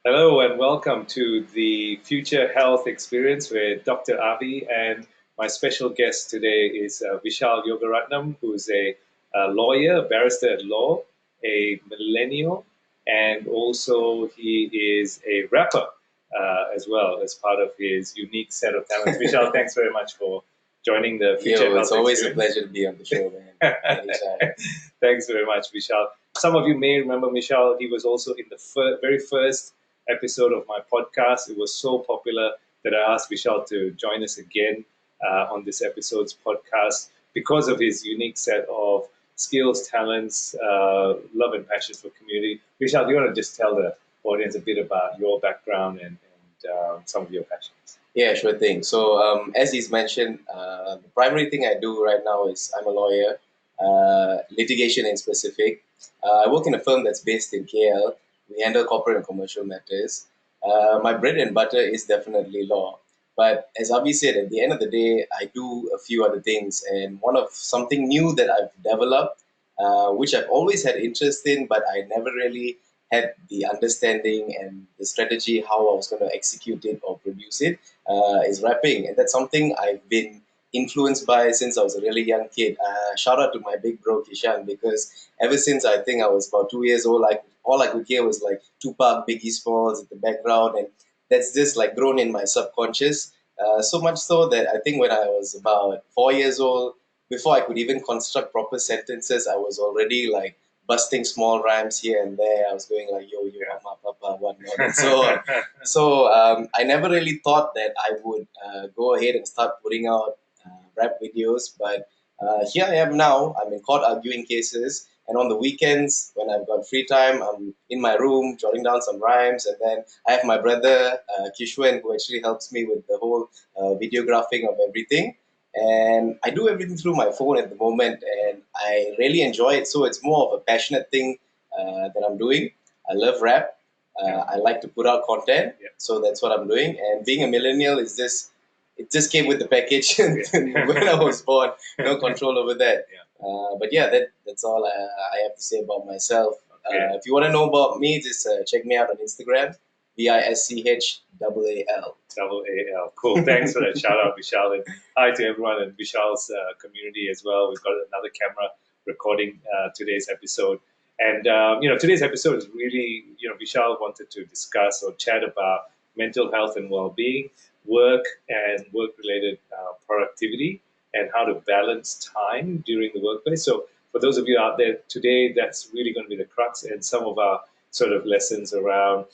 Hello and welcome to the Future Health Experience with Dr. Avi, and my special guest today is Vischaal Yogaratnam, who is a lawyer, a barrister at law, a millennial, and also he is a rapper as well as part of his unique set of talents. Vischaal, thanks very much for joining the Future Health It's always a Experience. pleasure to be on the show, man. Anytime. Thanks very much, Vischaal. Some of you may remember Vischaal. He was also in the very first episode of my podcast. It was so popular that I asked Vischaal to join us again on this episode's podcast because of his unique set of skills, talents, love and passion for community. Vischaal, do you want to just tell the audience a bit about your background and some of your passions? Yeah, sure thing. So, as he's mentioned, the primary thing I do right now is I'm a lawyer, litigation in specific. I work in a firm that's based in KL. We handle corporate and commercial matters. My bread and butter is definitely law. But as Avi said, at the end of the day, I do a few other things. And one of something new that I've developed, which I've always had interest in, but I never really had the understanding and the strategy how I was going to execute it or produce it, is rapping. And that's something I've been influenced by since I was a really young kid. Shout out to my big bro Kishan, because ever since I think I was about 2 years old, all I could hear was like Tupac, Biggie Smalls in the background, and that's just like grown in my subconscious. So much so that I think when I was about 4 years old, before I could even construct proper sentences, I was already like busting small rhymes here and there. I was going like yo yo mama papa whatnot. And I never really thought that I would go ahead and start putting out rap videos, but here I am now. I'm in court arguing cases, and on the weekends when I've got free time, I'm in my room jotting down some rhymes, and then I have my brother Kishwen, who actually helps me with the whole videographing of everything. And I do everything through my phone at the moment, and I really enjoy it. So it's more of a passionate thing that I'm doing. I love rap. I like to put out content, so that's what I'm doing. And being a millennial is just it just came with the package when I was born. No control over that. But yeah, that's all I have to say about myself. If you want to know about me, just check me out on Instagram, Vischal. Double A L. Cool. Thanks for that shout out, Vischaal. And hi to everyone in Vishaal's community as well. We've got another camera recording today's episode. And, today's episode is really, Vischaal wanted to discuss or chat about mental health and well-being, work and work-related productivity, and how to balance time during the workplace. So for those of you out there today, that's really going to be the crux and some of our sort of lessons around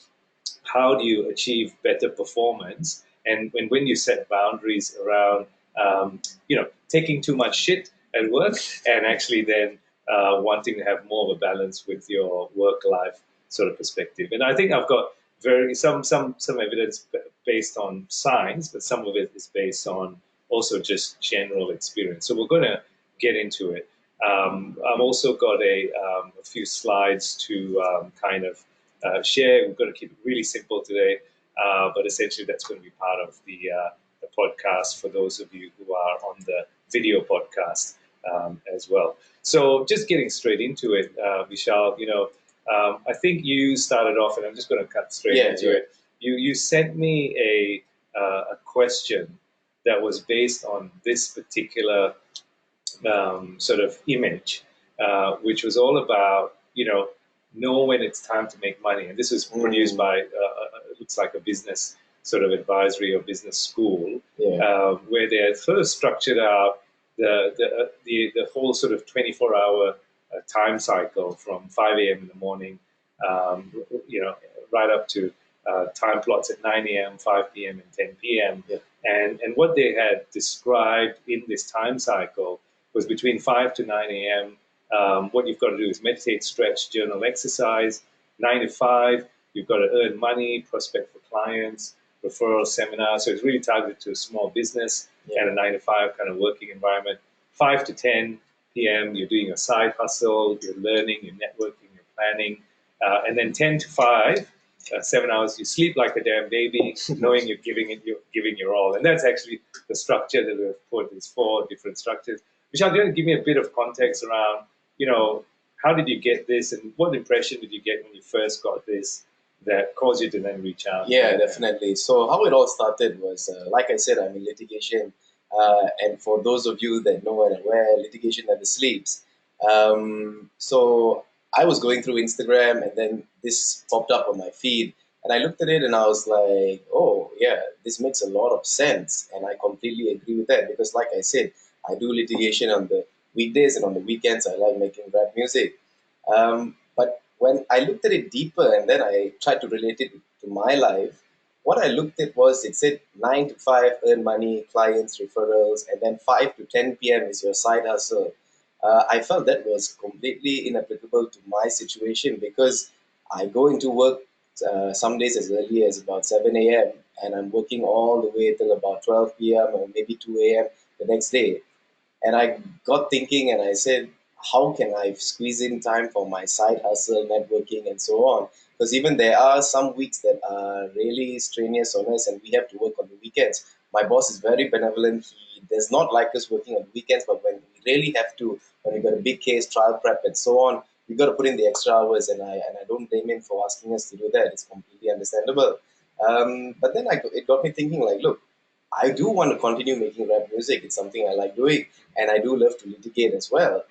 how do you achieve better performance, and when you set boundaries around taking too much shit at work and actually then wanting to have more of a balance with your work life sort of perspective. And I think I've got some evidence based on science, but some of it is based on also just general experience. So we're going to get into it. I've also got a few slides to kind of share. We're going to keep it really simple today, but essentially that's going to be part of the podcast for those of you who are on the video podcast as well. So just getting straight into it, Vischaal, I think you started off, and I'm just going to cut straight into it. You sent me a question that was based on this particular sort of image, which was all about, know when it's time to make money. And this was produced by, it looks like a business sort of advisory or business school, where they had sort of structured out the whole sort of 24-hour time cycle from 5 a.m. in the morning, right up to time plots at 9 a.m., 5 p.m., and 10 p.m. And what they had described in this time cycle was between 5 to 9 a.m. What you've got to do is meditate, stretch, journal, exercise. 9 to 5, you've got to earn money, prospect for clients, referral seminars. So it's really targeted to a small business and a 9 to 5 kind of working environment. 5 to 10 p.m., you're doing a side hustle, you're learning, you're networking, you're planning. And then 10 to 5, 7 hours, you sleep like a damn baby, knowing you're giving your all. And that's actually the structure that we've put, these 4 different structures. Vischaal, do you want to give me a bit of context around, how did you get this and what impression did you get when you first got this, that caused you to then reach out? Yeah, definitely. So how it all started was, like I said, I'm in litigation, and for those of you that know and aware, litigation never sleeps. So I was going through Instagram, and then this popped up on my feed, and I looked at it, and I was like, "Oh, yeah, this makes a lot of sense," and I completely agree with that because, like I said, I do litigation on the weekdays, and on the weekends, I like making rap music. But when I looked at it deeper and then I tried to relate it to my life, what I looked at was it said 9 to 5, earn money, clients, referrals, and then 5 to 10 p.m. is your side hustle. I felt that was completely inapplicable to my situation because I go into work some days as early as about 7 a.m. and I'm working all the way till about 12 p.m. or maybe 2 a.m. the next day. And I got thinking and I said, how can I squeeze in time for my side hustle, networking, and so on? Because even there are some weeks that are really strenuous on us and we have to work on the weekends. My boss is very benevolent. He does not like us working on weekends, but when we really have to, when we got a big case, trial prep, and so on, we got to put in the extra hours. And I don't blame him for asking us to do that. It's completely understandable. But then it got me thinking, like, look, I do want to continue making rap music. It's something I like doing, and I do love to litigate as well.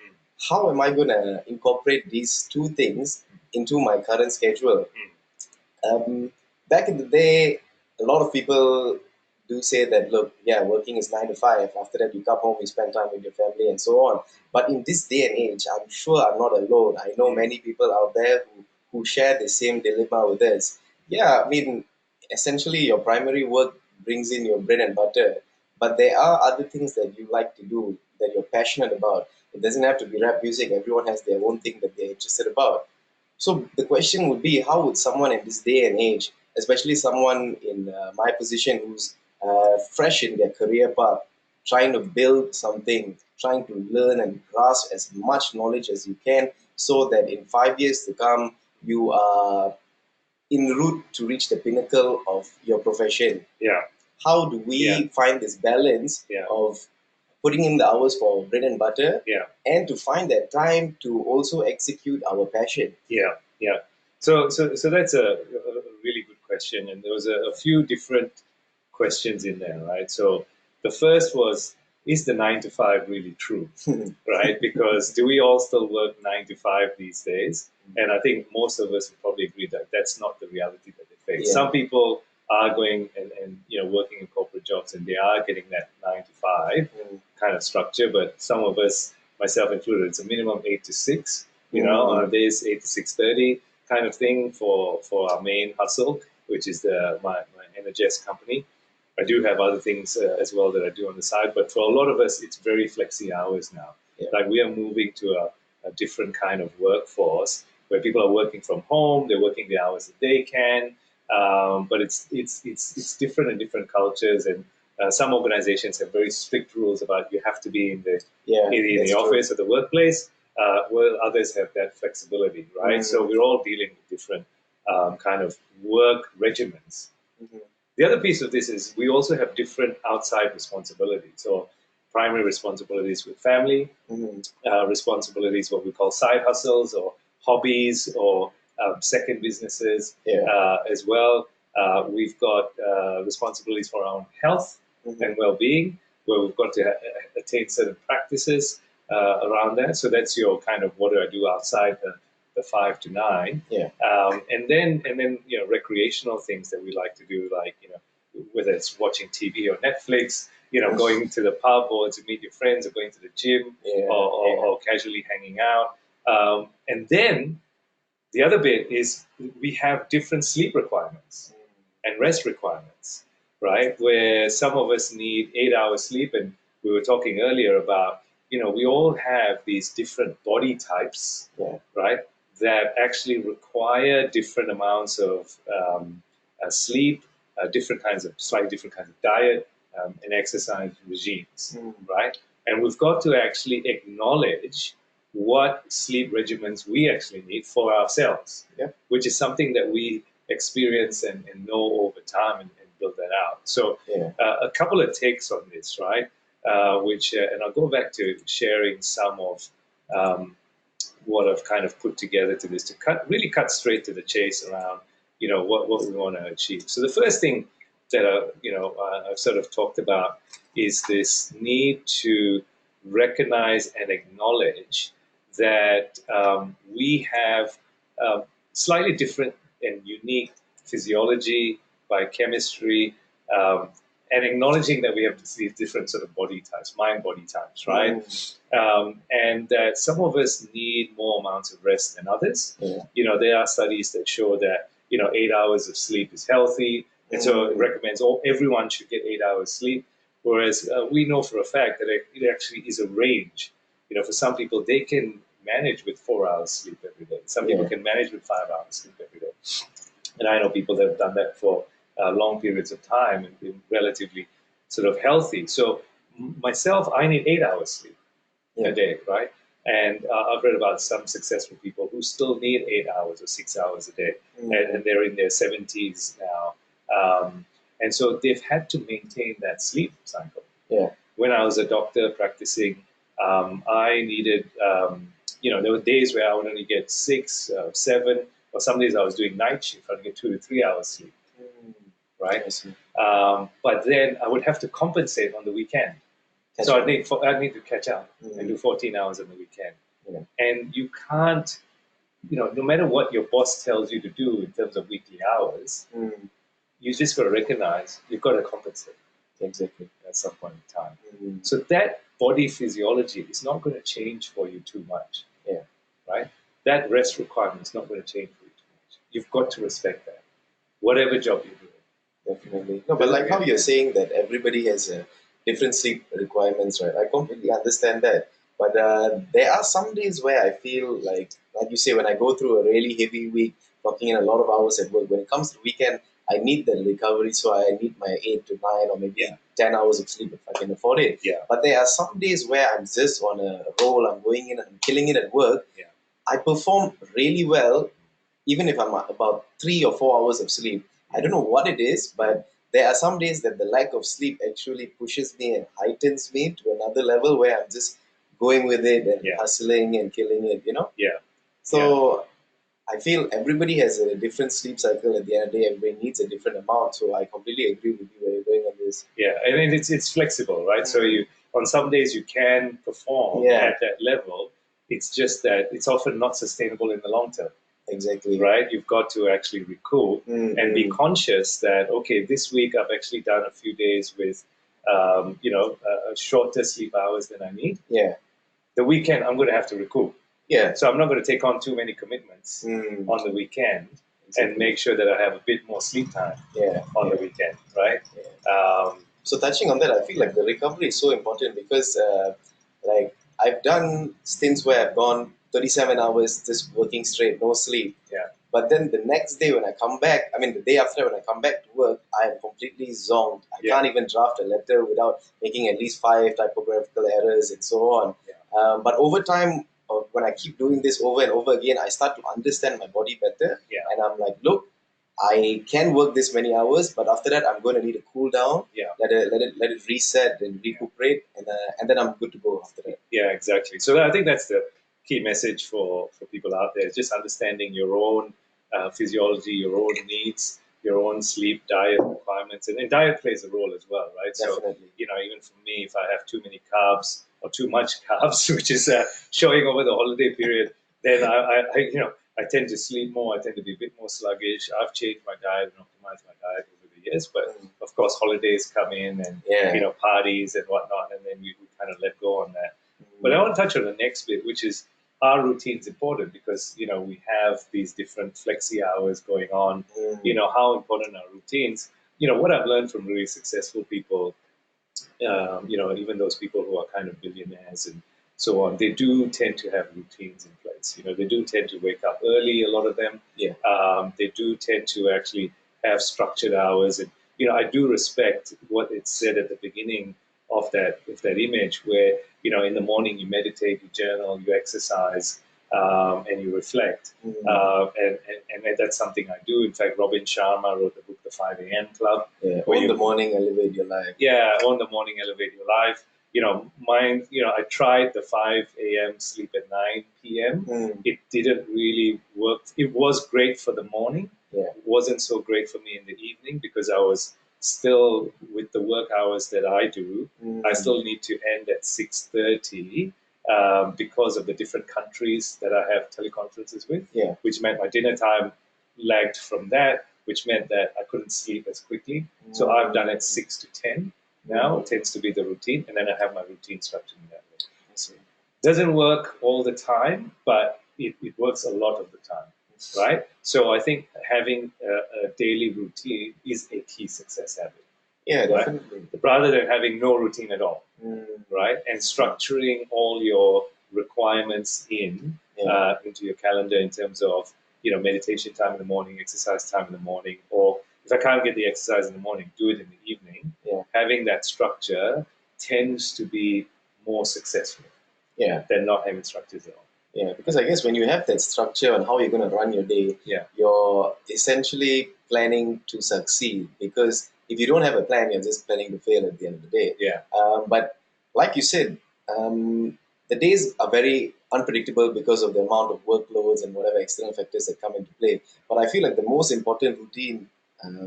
How am I going to incorporate these two things into my current schedule? Um, Back in the day, a lot of people do say that, look, yeah, working is 9 to 5. After that, you come home, you spend time with your family, and so on. But in this day and age, I'm sure I'm not alone. I know many people out there who share the same dilemma with us. Yeah, I mean, essentially, your primary work brings in your bread and butter, but there are other things that you like to do that you're passionate about. It doesn't have to be rap music. Everyone has their own thing that they're interested about. So the question would be, how would someone in this day and age, especially someone in my position who's fresh in their career path, trying to build something, trying to learn and grasp as much knowledge as you can, so that in 5 years to come, you are en route to reach the pinnacle of your profession? Yeah, How do yeah, we find this balance yeah, of putting in the hours for bread and butter yeah, and to find that time to also execute our passion? yeah, yeah. So that's a really good question, and there was a few different questions in there, right? So the first was, is the 9 to 5 really true, right? Because do we all still work 9 to 5 these days? And I think most of us would probably agree that that's not the reality that they face. Yeah. Some people are going and working in corporate jobs, and they are getting that 9 to 5 kind of structure. But some of us, myself included, it's a minimum 8 to 6. On days 8 to 6:30 kind of thing for our main hustle, which is my NHS company. I do have other things as well that I do on the side, but for a lot of us, it's very flexi hours now. Yeah. Like we are moving to a different kind of workforce where people are working from home. They're working the hours that they can, but it's different in different cultures, and some organizations have very strict rules about you have to be in the office or the workplace, while others have that flexibility, right? So we're all dealing with different kind of work regimens. The other piece of this is we also have different outside responsibilities. So primary responsibilities with family, responsibilities, what we call side hustles or hobbies or second businesses as well. We've got responsibilities for our own health and well-being, where we've got to attain certain practices around that. So that's your kind of what do I do outside the 5 to 9. Yeah. And then recreational things that we like to do, like whether it's watching TV or Netflix, going to the pub or to meet your friends or going to the gym or casually hanging out. And then the other bit is we have different sleep requirements and rest requirements, right? Where some of us need 8 hours sleep, and we were talking earlier about, we all have these different body types, right? That actually require different amounts of sleep, slightly different kinds of diet, and exercise regimes, right? And we've got to actually acknowledge what sleep regimens we actually need for ourselves, which is something that we experience and know over time and build that out. So a couple of takes on this, right? And I'll go back to sharing some of what I've kind of put together to this to really cut straight to the chase around, what we want to achieve. So the first thing that I've sort of talked about is this need to recognize and acknowledge that we have slightly different and unique physiology, biochemistry, um, and acknowledging that we have these different sort of body types, mind-body types, right? And that some of us need more amounts of rest than others. There are studies that show that 8 hours of sleep is healthy, and so it recommends everyone should get 8 hours sleep. Whereas we know for a fact that it actually is a range. For some people, they can manage with 4 hours sleep every day. Some people can manage with 5 hours sleep every day. And I know people that have done that for long periods of time and been relatively sort of healthy. So myself, I need 8 hours sleep a day, right? And I've read about some successful people who still need 8 hours or 6 hours a day, and they're in their 70s now. And so they've had to maintain that sleep cycle. When I was a doctor practicing, I needed, there were days where I would only get 6, 7, or some days I was doing night shift. I'd get 2 to 3 hours sleep, right? But then I would have to compensate on the weekend. So I'd need to catch up and do 14 hours on the weekend. And you can't, no matter what your boss tells you to do in terms of weekly hours, you just got to recognize you've got to compensate. Exactly. At some point in time. So that body physiology is not going to change for you too much. Right? That rest requirement is not going to change for you too much. You've got to respect that, whatever job you're doing. Definitely. No, but like how you're saying that everybody has a different sleep requirements, right? I completely understand that. But there are some days where I feel like you say, when I go through a really heavy week, clocking in a lot of hours at work, when it comes to the weekend, I need the recovery, so I need my 8 to 9 or maybe 10 hours of sleep if I can afford it. But there are some days where I'm just on a roll, I'm going in and I'm killing it at work. I perform really well, even if I'm about 3 or 4 hours of sleep. I don't know what it is, but there are some days that the lack of sleep actually pushes me and heightens me to another level where I'm just going with it and hustling and killing it, So I feel everybody has a different sleep cycle. At the end of the day, everybody needs a different amount. So I completely agree with you where you're going on this. I mean, it's flexible, right? So on some days you can perform at that level. It's just that it's often not sustainable in the long term. Exactly. Right? You've got to actually recoup and be conscious that, okay, this week I've actually done a few days with, shorter sleep hours than I need. The weekend I'm going to have to recoup. So I'm not going to take on too many commitments on the weekend and make sure that I have a bit more sleep time on the weekend, right? So touching on that, I feel like the recovery is so important because, I've done stints where I've gone 37 hours just working straight, no sleep. But then the next day when I come back, the day after when I come back to work, I am completely zonked. I can't even draft a letter without making at least 5 typographical errors and so on. But over time, when I keep doing this over and over again, I start to understand my body better. And I'm like, look, I can work this many hours, but after that, I'm going to need a cool down, let it reset and recuperate, and then I'm good to go after that. Yeah, exactly. So I think that's the key message for people out there, is just understanding your own physiology, your own needs, your own sleep, diet requirements, and diet plays a role as well, right? Definitely. So, even for me, if I have too many carbs or too much carbs, which is showing over the holiday period, then I tend to sleep more. I tend to be a bit more sluggish. I've changed my diet and optimized my diet over the years, but of course, holidays come in and parties and whatnot, and then we kind of let go on that. But I want to touch on the next bit, which is, our routine's important because we have these different flexi hours going on. How important are routines? What I've learned from really successful people, even those people who are kind of billionaires and so on, they do tend to have routines in place. They do tend to wake up early, a lot of them. They do tend to actually have structured hours. And, I do respect what it said at the beginning of that image where, in the morning you meditate, you journal, you exercise, and you reflect. And that's something I do. In fact, Robin Sharma wrote the book, The 5 a.m. Club. Own the morning, elevate your life. Own the morning, elevate your life. mine, I tried the 5 a.m. sleep at 9 p.m. It didn't really work. It was great for the morning. Yeah. It wasn't so great for me in the evening because I was still with the work hours that I do. I still need to end at 6:30 because of the different countries that I have teleconferences with, Yeah. which meant my dinner time lagged from that, which meant that I couldn't sleep as quickly. So I've done it 6 to 10 now. It tends to be the routine, and then I have my routine structured in that way. I see. Doesn't work all the time, but it works a lot of the time, right? So I think having a daily routine is a key success habit. Yeah, Right? definitely. Rather than having no routine at all, right? And structuring all your requirements into your calendar in terms of meditation time in the morning, exercise time in the morning, or if I can't get the exercise in the morning, do it in the evening. Yeah. Having that structure tends to be more successful Yeah. than not having structures at all. Yeah, because I guess when you have that structure on how you're going to run your day, Yeah. you're essentially planning to succeed. Because if you don't have a plan, you're just planning to fail at the end of the day. Yeah. But like you said, the days are very unpredictable because of the amount of workloads and whatever external factors that come into play. But I feel like the most important routine,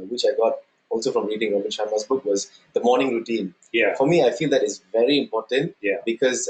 which I got also from reading Robin Sharma's book, was the morning routine. Yeah. For me, I feel that is very important Yeah. because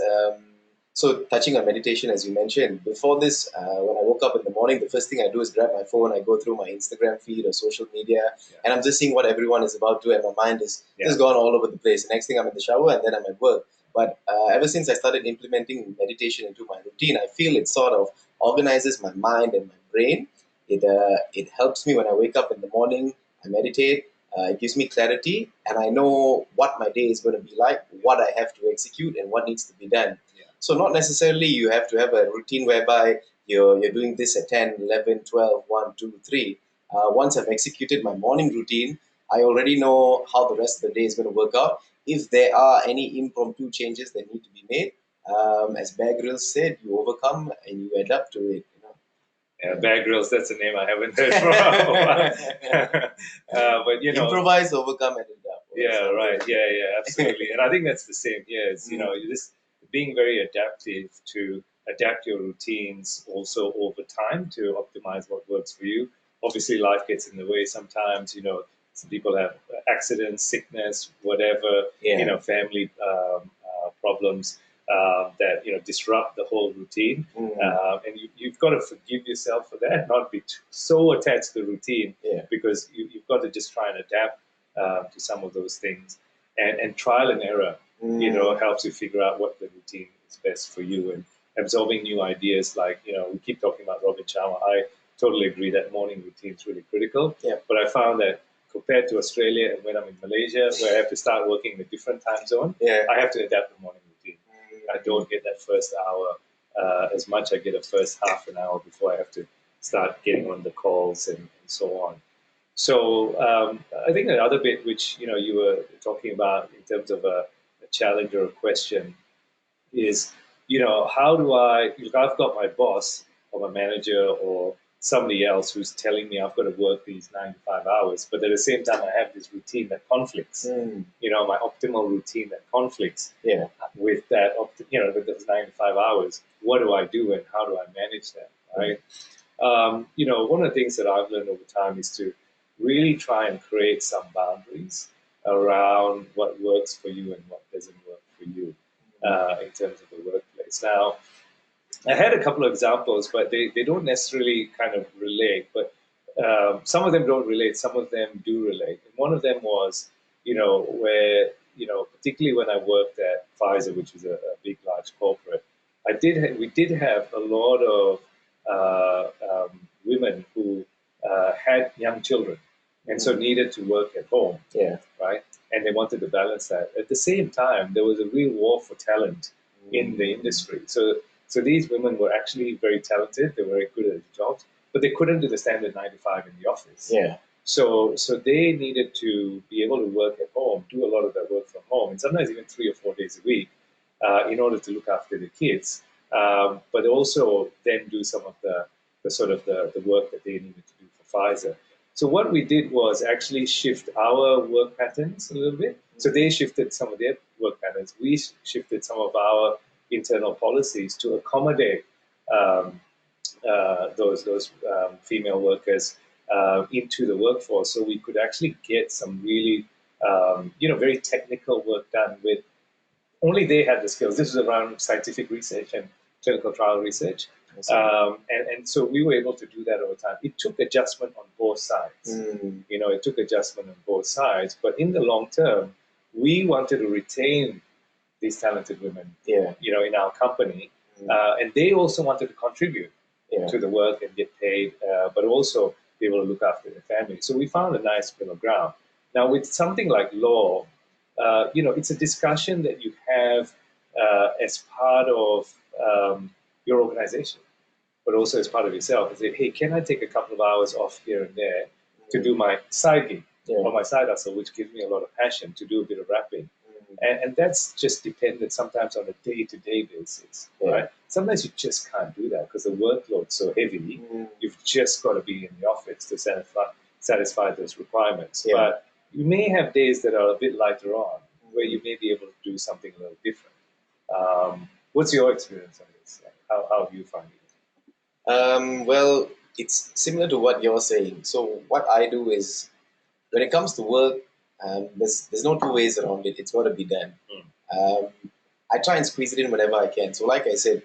so touching on meditation, as you mentioned, before this, when I woke up in the morning, the first thing I do is grab my phone, I go through my Instagram feed or social media, and I'm just seeing what everyone is about to, and my mind is just gone all over the place. Next thing I'm in the shower, and then I'm at work. But ever since I started implementing meditation into my routine, I feel it sort of organizes my mind and my brain. It helps me when I wake up in the morning, I meditate, it gives me clarity, and I know what my day is going to be like, what I have to execute, and what needs to be done. So not necessarily you have to have a routine whereby you're doing this at 10, 11, 12, 1, 2, 3. Once I've executed my morning routine, I already know how the rest of the day is going to work out. If there are any impromptu changes that need to be made, as Bear Grylls said, you overcome and you adapt to it. Yeah, Bear Grylls, that's a name I haven't heard for a while. But improvise, overcome, and adapt. Yeah, right. Yeah, absolutely. And I think that's the same here. It's, you're just being very adaptive to adapt your routines also over time to optimize what works for you. Obviously, life gets in the way sometimes. Some people have accidents, sickness, whatever, family problems that disrupt the whole routine. And you've got to forgive yourself for that, not be so attached to the routine, because you've got to just try and adapt to some of those things. And trial and error, helps you figure out what the routine is best for you, and absorbing new ideas. Like, we keep talking about Robin Sharma. I totally agree that morning routine is really critical. Yeah. But I found that compared to Australia and when I'm in Malaysia, where I have to start working in a different time zone, I have to adapt the morning routine. I don't get that first hour as much. I get a first half an hour before I have to start getting on the calls and so on. So I think another bit which you were talking about in terms of a challenge or a question is, how do I've got my boss or my manager or somebody else who's telling me I've got to work these 9 to 5 hours, but at the same time I have this routine that conflicts, my optimal routine that conflicts with that, with those 9 to 5 hours. What do I do and how do I manage that, right? One of the things that I've learned over time is to really try and create some boundaries around what works for you and what doesn't work for you in terms of the workplace. Now, I had a couple of examples, but they don't necessarily kind of relate. But some of them don't relate, some of them do relate. And one of them was, where, particularly when I worked at Pfizer, which is a big, large corporate, we did have a lot of women who had young children and so needed to work at home, right? And they wanted to balance that. At the same time, there was a real war for talent in the industry. So these women were actually very talented. They were very good at their jobs, but they couldn't do the standard 9 to 5 in the office. So they needed to be able to work at home, do a lot of their work from home, and sometimes even 3 or 4 days a week in order to look after the kids, but also then do some of the sort of the work that they needed to do for Pfizer. So what we did was actually shift our work patterns a little bit. So they shifted some of their work patterns, we shifted some of our internal policies to accommodate um, those female workers into the workforce, so we could actually get some really very technical work done with only they had the skills. This was around scientific research and clinical trial research. And so we were able to do that over time. It took adjustment on both sides. It took adjustment on both sides. But in the long term, we wanted to retain these talented women, in our company. And they also wanted to contribute to the work and get paid, but also be able to look after their family. So we found a nice middle ground. Now, with something like law, it's a discussion that you have as part of your organization, but also as part of yourself. And say, hey, can I take a couple of hours off here and there to do my side gig or my side hustle, which gives me a lot of passion to do a bit of rapping? And that's just dependent sometimes on a day-to-day basis, right? Sometimes you just can't do that because the workload's so heavy. You've just got to be in the office to satisfy those requirements. But you may have days that are a bit lighter on, where you may be able to do something a little different. What's your experience on this? How do you find it? Well, it's similar to what you're saying. So what I do is, when it comes to work, there's no two ways around it. It's got to be done. I try and squeeze it in whenever I can. So like I said,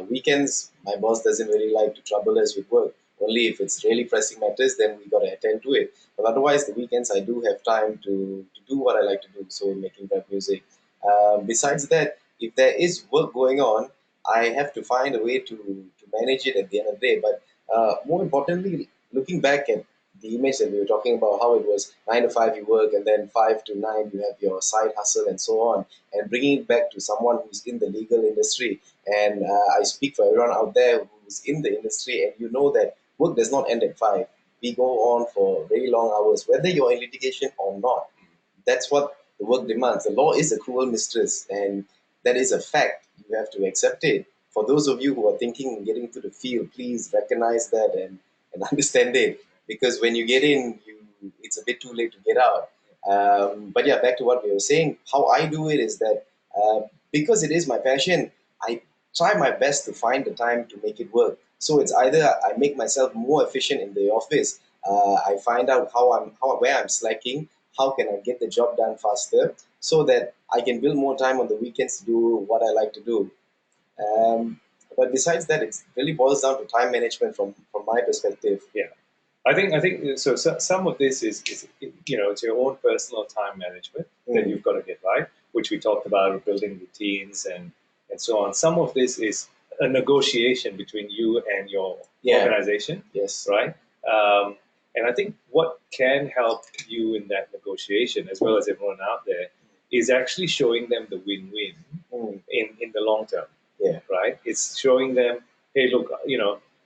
weekends, my boss doesn't really like to trouble us with work. Only if it's really pressing matters, then we got to attend to it. But otherwise, the weekends, I do have time to do what I like to do, so making rap music. Besides that, if there is work going on, I have to find a way to manage it at the end of the day. But more importantly, looking back at the image that we were talking about, how it was 9 to 5 you work, and then 5 to 9 you have your side hustle and so on, and bringing it back to someone who's in the legal industry. And I speak for everyone out there who's in the industry, and you know that work does not end at 5. We go on for very long hours, whether you're in litigation or not. That's what the work demands. The law is a cruel mistress, and that is a fact. You have to accept it. For those of you who are thinking of getting into the field, please recognize that and understand it. Because when you get in, it's a bit too late to get out. But yeah, back to what we were saying. How I do it is that because it is my passion, I try my best to find the time to make it work. So it's either I make myself more efficient in the office. I find out where I'm slacking. How can I get the job done faster so that I can build more time on the weekends to do what I like to do. But besides that, it really boils down to time management from my perspective. Yeah. I think so. Some of this is it's your own personal time management that you've got to get right, which we talked about, building routines and so on. Some of this is a negotiation between you and your organization, Yes. right? And I think what can help you in that negotiation, as well as everyone out there, is actually showing them the win-win in the long term. Yeah. Right? It's showing them, hey, look,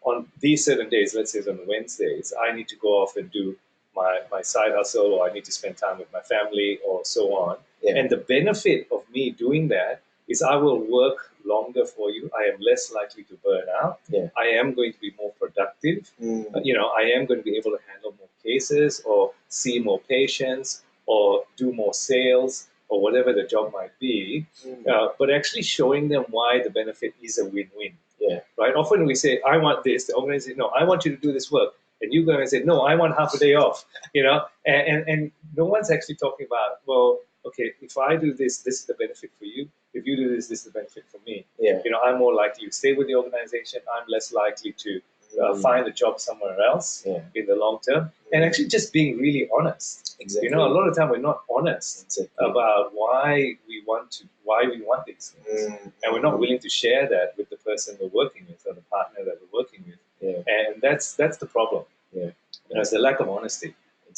on these certain days, let's say on Wednesdays, I need to go off and do my side hustle, or I need to spend time with my family, or so on. Yeah. And the benefit of me doing that is I will work longer for you. I am less likely to burn out. Yeah. I am going to be more productive. I am going to be able to handle more cases, or see more patients, or do more sales, or whatever the job might be. But actually showing them why the benefit is a win-win. Yeah. Right? Often we say, I want this. The organization, no, I want you to do this work. And you go and say, no, I want half a day off. And no one's actually talking about, well, okay, if I do this, this is the benefit for you. If you do this, this is the benefit for me. Yeah. I'm more likely to stay with the organization. I'm less likely to find a job somewhere else in the long term. And actually just being really honest. Exactly. A lot of time we're not honest about why we want these things. And we're not willing to share that with the person we're working with, or the partner that we're working with. Yeah. And that's the problem. Yeah. It's the lack of honesty.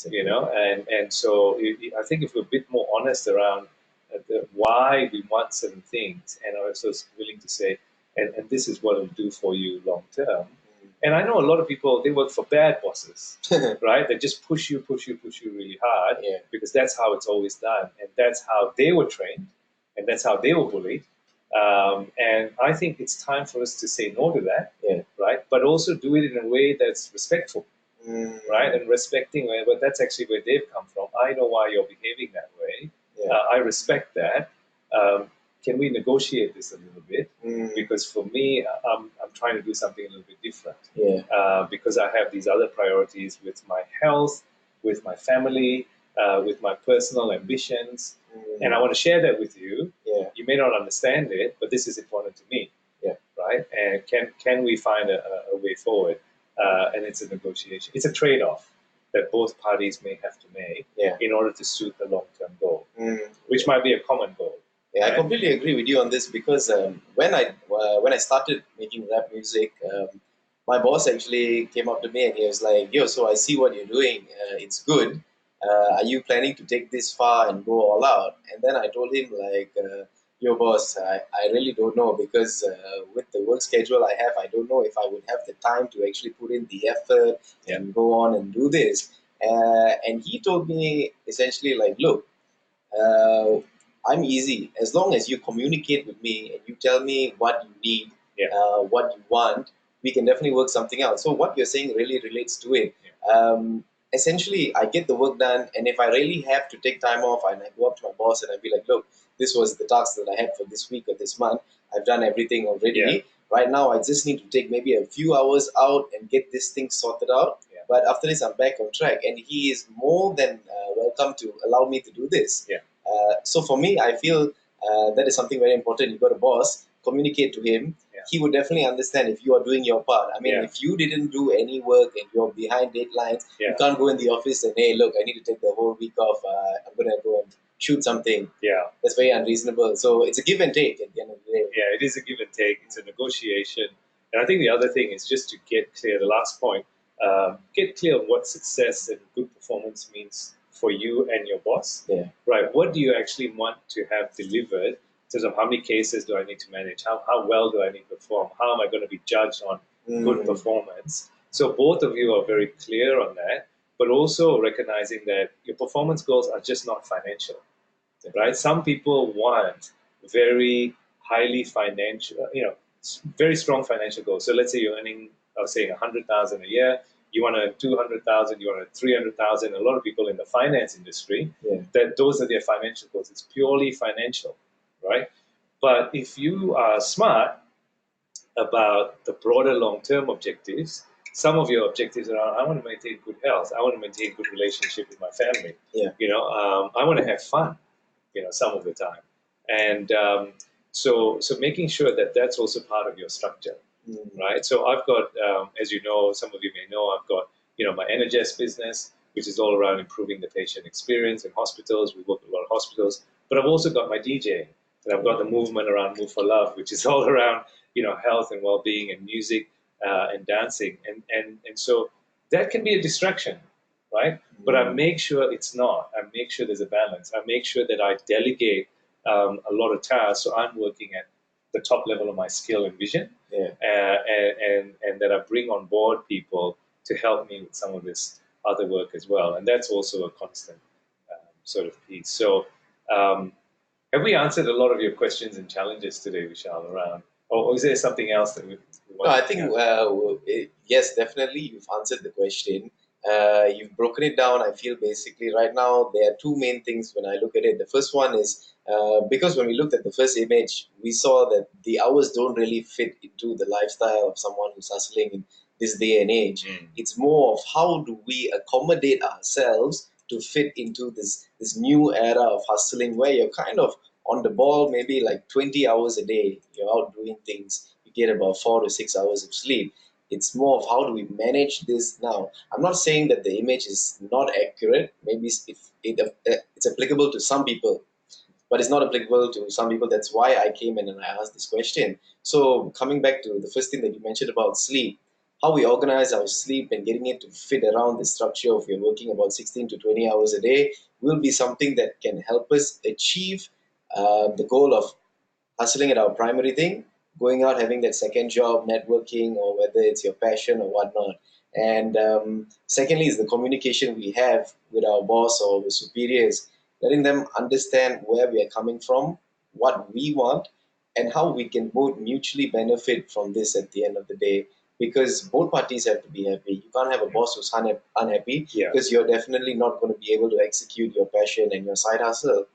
And so I think if we're a bit more honest around why we want certain things, and are also willing to say, and this is what it'll do for you long term. And I know a lot of people, they work for bad bosses, right? They just push you really hard, because that's how it's always done. And that's how they were trained, and that's how they were bullied. And I think it's time for us to say no to that, right? But also do it in a way that's respectful, right? And respecting, but that's actually where they've come from. I know why you're behaving that way. I respect that. can we negotiate this a little bit? Mm. Because for me, I'm trying to do something a little bit different. Yeah. Because I have these other priorities with my health, with my family, with my personal ambitions, and I want to share that with you. Yeah. You may not understand it, but this is important to me. Yeah. Right? And can we find a way forward? And it's a negotiation. It's a trade-off that both parties may have to make Yeah. in order to suit the long-term goal, Mm. which might be a common goal. Yeah, right? I completely agree with you on this because when I started making rap music, my boss actually came up to me and he was like, "Yo, so I see what you're doing. It's good. Are you planning to take this far and go all out?" And then I told him like, "Yo, boss, I really don't know because with the work schedule I have, I don't know if I would have the time to actually put in the effort and go on and do this." And he told me essentially like, "Look. Uh, I'm easy. As long as you communicate with me and you tell me what you need, what you want, we can definitely work something out." So what you're saying really relates to it. Essentially, I get the work done, and if I really have to take time off, and I go up to my boss and I be like, "Look, this was the task that I had for this week or this month. I've done everything already. Yeah. Right now, I just need to take maybe a few hours out and get this thing sorted out. But after this, I'm back on track." And he is more than welcome to allow me to do this. So for me, I feel that is something very important. You got a boss, communicate to him. He would definitely understand if you are doing your part. I mean, if you didn't do any work and you're behind deadlines, you can't go in the office and, "Hey, look, I need to take the whole week off. I'm going to go and shoot something." Yeah. That's very unreasonable. So it's a give and take at the end of the day. Yeah, it is a give and take. It's a negotiation. And I think the other thing is just to get clear, the last point, get clear on what success and good performance means for you and your boss. Yeah. Right. What do you actually want to have delivered in terms of how many cases do I need to manage? How well do I need to perform? How am I going to be judged on good performance? So both of you are very clear on that, but also recognizing that your performance goals are just not financial. Right? Some people want very highly financial, very strong financial goals. So let's say you're earning, I was saying 100,000 a year. You want to earn 200,000. You want to earn 300,000. A lot of people in the finance industry, that those are their financial goals. It's purely financial, right? But if you are smart about the broader long-term objectives, some of your objectives are, I want to maintain good health. I want to maintain good relationship with my family. I want to have fun. Some of the time. And so making sure that that's also part of your structure, right? So I've got, as you know, some of you may know, I've got, my NHS business, which is all around improving the patient experience in hospitals. We work with a lot of hospitals, but I've also got my DJing, and I've got the movement around Move for Love, which is all around, health and well-being and music and dancing. And so that can be a distraction, right? But I make sure it's not. I make sure there's a balance. I make sure that I delegate a lot of tasks, so I'm working at the top level of my skill and vision, and that I bring on board people to help me with some of this other work as well. And that's also a constant sort of piece. So have we answered a lot of your questions and challenges today, Vishaal, around, or is there something else that we want No, I think, yes, definitely you've answered the question. You've broken it down. I feel basically right now there are two main things when I look at it. The first one is because when we looked at the first image, we saw that the hours don't really fit into the lifestyle of someone who's hustling in this day and age. It's more of how do we accommodate ourselves to fit into this new era of hustling where you're kind of on the ball maybe like 20 hours a day. You're out doing things. You get about 4 to 6 hours of sleep. It's more of how do we manage this now. I'm not saying that the image is not accurate. Maybe it's applicable to some people, but it's not applicable to some people. That's why I came in and I asked this question. So coming back to the first thing that you mentioned about sleep, how we organize our sleep and getting it to fit around the structure of you're working about 16 to 20 hours a day will be something that can help us achieve the goal of hustling at our primary thing, going out, having that second job, networking, or whether it's your passion or whatnot. And secondly, is the communication we have with our boss or with superiors, letting them understand where we are coming from, what we want, and how we can both mutually benefit from this at the end of the day. Because both parties have to be happy. You can't have a boss who's unhappy because you're definitely not going to be able to execute your passion and your side hustle.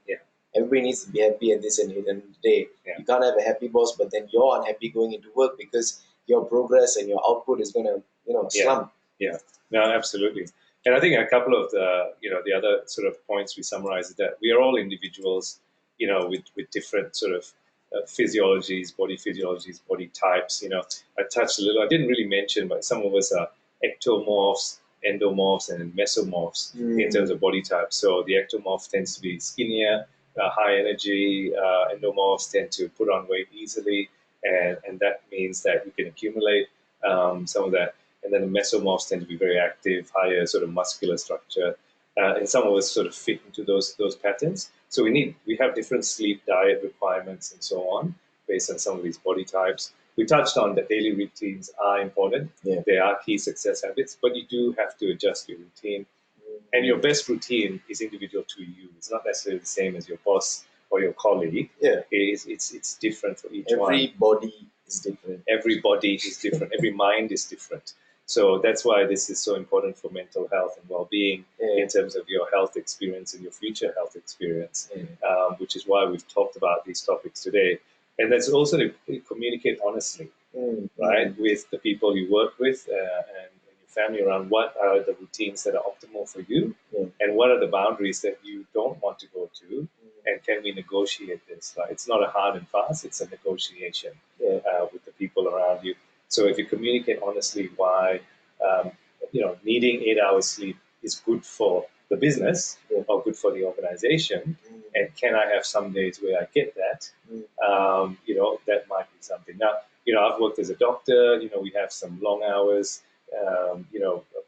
everybody needs to be happy at this and at the end of the day. Yeah. You can't have a happy boss, but then you're unhappy going into work because your progress and your output is going to, slump. Yeah, no, absolutely. And I think a couple of the other sort of points we summarize is that we are all individuals, with different sort of physiologies, body types. I touched a little. I didn't really mention, but some of us are ectomorphs, endomorphs, and mesomorphs in terms of body types. So the ectomorph tends to be skinnier, high energy. Endomorphs tend to put on weight easily, and that means that we can accumulate some of that. And then the mesomorphs tend to be very active, higher sort of muscular structure, and some of us sort of fit into those patterns. So we have different sleep, diet requirements, and so on based on some of these body types. We touched on that daily routines are important. Yeah. They are key success habits, but you do have to adjust your routine. And your best routine is individual to you. It's not necessarily the same as your boss or your colleague. Yeah. It's different for each one. Every body is different. Every body is different. Every mind is different. So that's why this is so important for mental health and well-being in terms of your health experience and your future health experience, which is why we've talked about these topics today. And that's also to communicate honestly, right, with the people you work with and your family around what are the routines that are optimal for you and what are the boundaries that you don't want to go to, and can we negotiate this, right? It's not a hard and fast, it's a negotiation with the people around you. So if you communicate honestly why, needing 8 hours sleep is good for the business or good for the organization, and can I have some days where I get that, that might be something. Now, I've worked as a doctor, we have some long hours,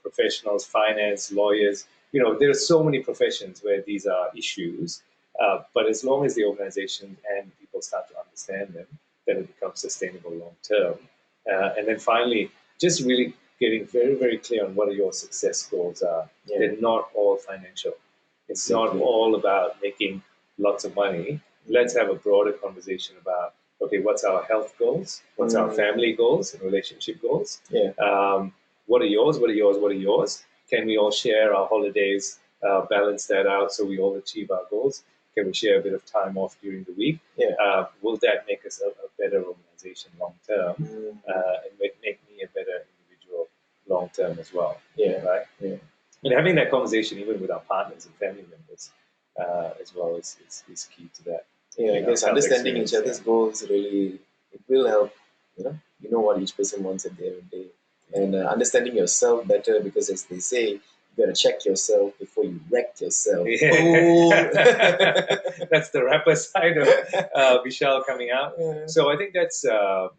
professionals, finance, lawyers, there are so many professions where these are issues, but as long as the organization and people start to understand them, then it becomes sustainable long term. And then finally, just really getting very, very clear on what are your success goals are. They're not all financial. It's not all about making lots of money. Let's have a broader conversation about, okay, what's our health goals? What's our family goals and relationship goals? What are yours? What are yours? What are yours? Can we all share our holidays, balance that out so we all achieve our goals? Can we share a bit of time off during the week? Will that make us a better organization long term, and make me a better individual long term as well? Right. And having that conversation even with our partners and family members as well is key to that. I guess understanding each other's goals really, it will help. You know what each person wants at the end of the day, and understanding yourself better, because as they say, you gotta check yourself before you wreck yourself. That's the rapper side of Vischaal coming out. So I think that's all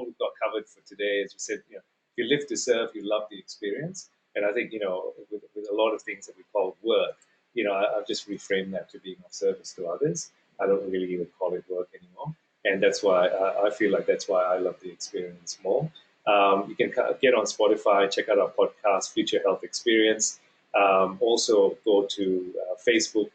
we've got covered for today. As we said, if you live to serve, you love the experience. And I think with a lot of things that we call work, I've just reframed that to being of service to others. I don't really even call it work anymore, and that's why I feel like that's why I love the experience more. You can get on Spotify, check out our podcast, Future Health Experience. Also go to Facebook,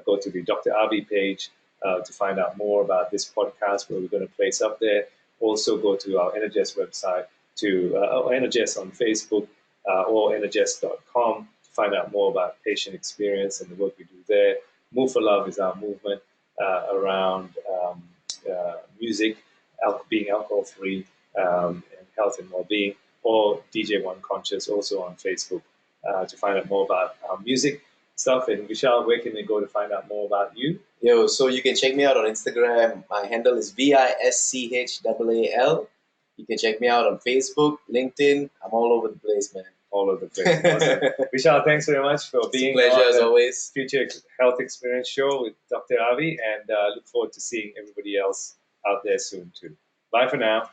go to the Dr. Avi page to find out more about this podcast, where we're going to place up there. Also go to our Energist website, to Energist on Facebook, or energist.com to find out more about patient experience and the work we do there. Move for Love is our movement around music, being alcohol-free, and health and well-being, or DJ One Conscious, also on Facebook, to find out more about our music stuff. And Vischaal, where can they go to find out more about you? So you can check me out on Instagram. My handle is Vischal. You can check me out on Facebook, LinkedIn. I'm all over the place, man. All over the place. Awesome. Vischaal, thanks very much for being on as always. Future Health Experience show with Dr. Avi, and look forward to seeing everybody else out there soon too. Bye for now.